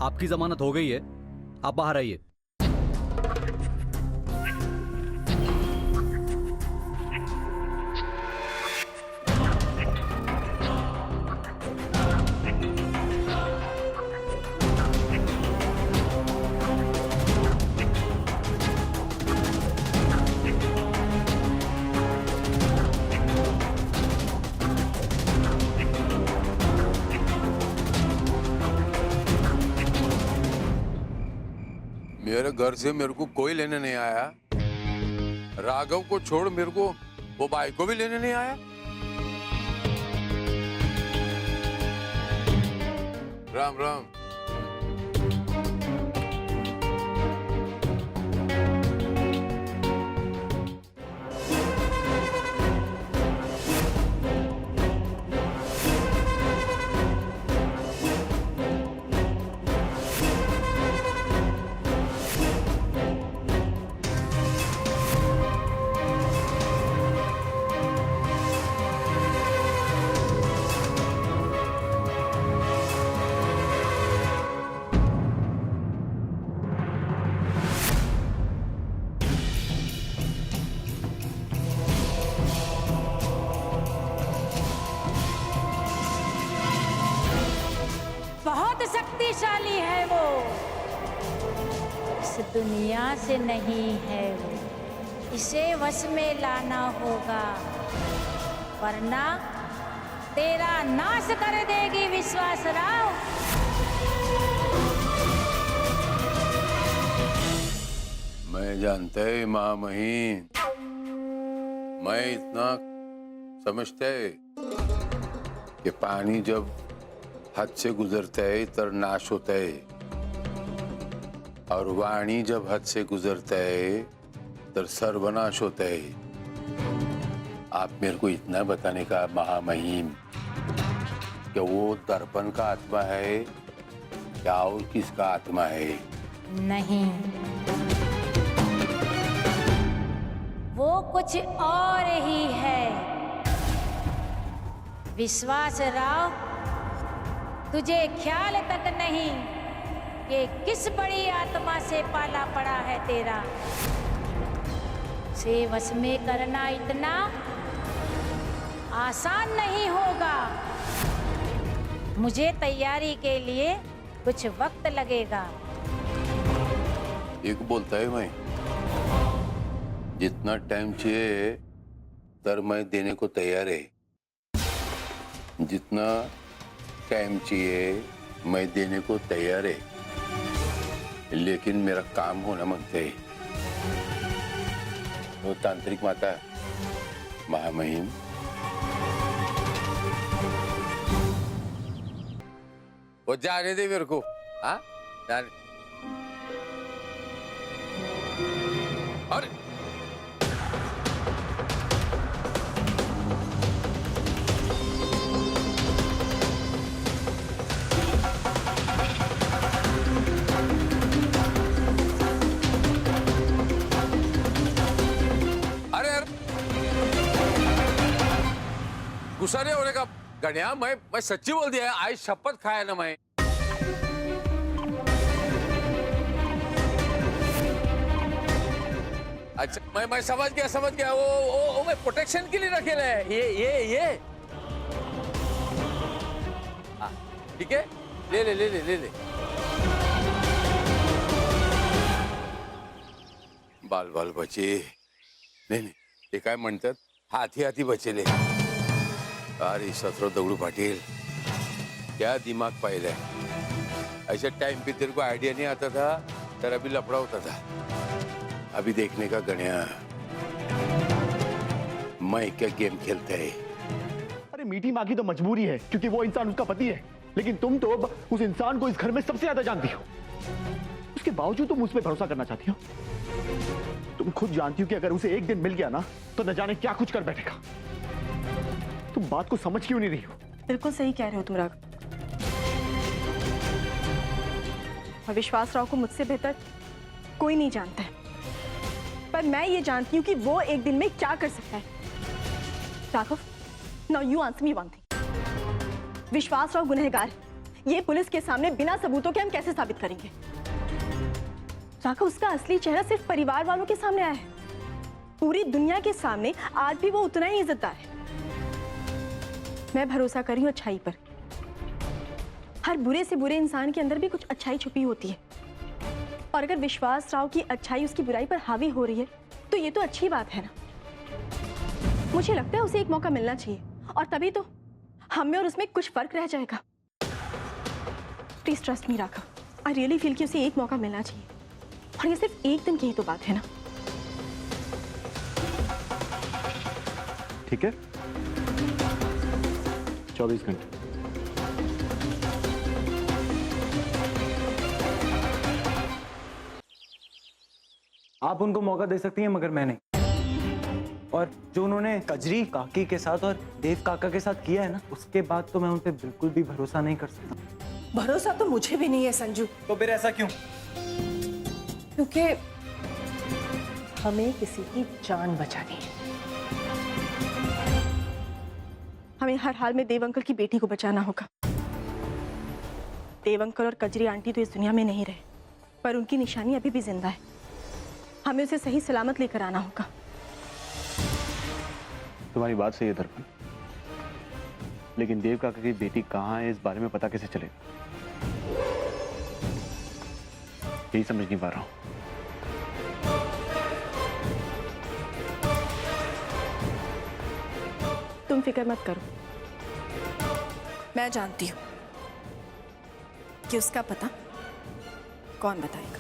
आपकी जमानत हो गई है, आप बाहर आइए। मेरे घर से मेरे को कोई लेने नहीं आया। राघव को छोड़ मेरे को वो भाई को भी लेने नहीं आया। राम राम। बहुत शक्तिशाली है वो, इस दुनिया से नहीं है वो। इसे वश में लाना होगा, वरना तेरा नाश कर देगी विश्वास राव। मैं जानता है महामहिम, मैं इतना समझता है कि पानी जब हद से गुजरता है तर नाश होता है, और वाणी जब हद से गुजरता है तर सर्वनाश होता है। आप मेरे को इतना बताने का महामहिम कि वो दर्पण का आत्मा है क्या और किसका आत्मा है? नहीं, वो कुछ और ही है। विश्वास राव, तुझे ख्याल तक नहीं कि किस बड़ी आत्मा से पाला पड़ा है तेरा। से वश में करना इतना आसान नहीं होगा। मुझे तैयारी के लिए कुछ वक्त लगेगा। एक बोलता है मैं, जितना टाइम चाहिए तर मैं देने को तैयार है। जितना टाइम चाहिए मैं देने को तैयार है, लेकिन मेरा काम होना मांगता है। वो तांत्रिक माता महामहिम, वो जाने दे मेरे को। हाँ, जाने। अरे गुस्सा नहीं होने का गणिया, मैं सच्ची बोल दिया है। आज शपथ खाया ना मैं। अच्छा, मैं समझ गया। वो मैं प्रोटेक्शन के लिए रखेला है। ये हाँ, ठीक है, ले। बाल बचे नाही, ते काय म्हणतात, हाथी बचेले। अरे सतरो दगड़ू पाटिल, क्या दिमाग पाहिला। ऐसा टाइम पे तेरे को आइडिया नहीं आता था, तेरा भी लफड़ा होता था। अभी देखने का गणिया, मैं क्या गेम खेलता है। अरे मीठी माँ की तो मजबूरी है, क्योंकि वो इंसान उसका पति है। लेकिन तुम तो उस इंसान को इस घर में सबसे ज्यादा जानती हो, उसके बावजूद तुम उस पर भरोसा करना चाहती हो। तुम खुद जानती हो कि अगर उसे एक दिन मिल गया ना, तो न जाने क्या कुछ कर बैठेगा। तुम बात को समझ क्यों नहीं रही हो? बिल्कुल सही कह रहे हो तुम राघव। और विश्वास राव को मुझसे बेहतर कोई नहीं जानता है, पर मैं ये जानती हूँ कि वो एक दिन में क्या कर सकता है। Raghav, now you answer me one thing. विश्वास राव गुनहगार ये पुलिस के सामने बिना सबूतों के हम कैसे साबित करेंगे? राघव, उसका असली चेहरा सिर्फ परिवार वालों के सामने आया है। पूरी दुनिया के सामने आज भी वो उतना ही इज्जतदार है। मैं भरोसा कर रही हूँ अच्छाई पर। हर बुरे से बुरे इंसान के अंदर भी कुछ अच्छाई छुपी होती है, और अगर विश्वास राव की अच्छाई उसकी बुराई पर हावी हो रही है तो ये तो अच्छी बात है ना। मुझे लगता है उसे एक मौका मिलना चाहिए, और तभी तो हम में और उसमें कुछ फर्क रह जाएगा। Please trust me Raghav, I really feel कि उसे एक मौका मिलना चाहिए, और ये सिर्फ एक दिन की ही तो बात है ना। ठीक है, 24 घंटे। आप उनको मौका दे सकती हैं, मगर मैं नहीं। और जो उन्होंने कजरी काकी के साथ और देव काका के साथ किया है ना, उसके बाद तो मैं उन पे बिल्कुल भी भरोसा नहीं कर सकता। भरोसा तो मुझे भी नहीं है संजू, तो फिर ऐसा क्यों? क्योंकि हमें किसी की जान बचानी है। हमें हर हाल में देव अंकल की बेटी को बचाना होगा। देव अंकल और कजरी आंटी तो इस दुनिया में नहीं रहे, पर उनकी निशानी अभी भी जिंदा है। हमें उसे सही सलामत लेकर आना होगा। तुम्हारी बात सही है दर्पण, लेकिन देव काका की बेटी कहाँ है, इस बारे में पता कैसे चलेगा? यही समझ नहीं पा रहा हूं। तुम फिक्र मत करो, मैं जानती हूँ कि उसका पता कौन बताएगा।